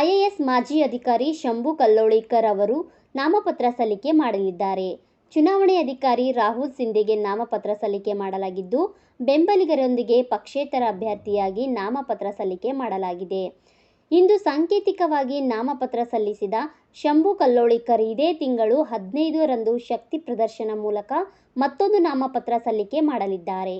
IAS ಮಾಜಿ ಅಧಿಕಾರಿ ಶಂಭು ಕಲ್ಲೋಳಿಕರ್ ಅವರು ನಾಮಪತ್ರ ಸಲ್ಲಿಕೆ ಮಾಡಲಿದ್ದಾರೆ. ಚುನಾವಣೆ ಅಧಿಕಾರಿ ರಾಹುಲ್ ಸಿಂಧೆಗೆ ನಾಮಪತ್ರ ಸಲ್ಲಿಕೆ ಮಾಡಲಾಗಿದ್ದು, ಬೆಂಬಲಿಗರೊಂದಿಗೆ ಪಕ್ಷೇತರ ಅಭ್ಯರ್ಥಿಯಾಗಿ ನಾಮಪತ್ರ ಸಲ್ಲಿಕೆ ಮಾಡಲಾಗಿದೆ. ಇಂದು ಸಾಂಕೇತಿಕವಾಗಿ ನಾಮಪತ್ರ ಸಲ್ಲಿಸಿದ ಶಂಭು ಕಲ್ಲೋಳಿಕರ್ ಇದೇ ತಿಂಗಳು 15ರಂದು ಶಕ್ತಿ ಪ್ರದರ್ಶನ ಮೂಲಕ ಮತ್ತೊಂದು ನಾಮಪತ್ರ ಸಲ್ಲಿಕೆ ಮಾಡಲಿದ್ದಾರೆ.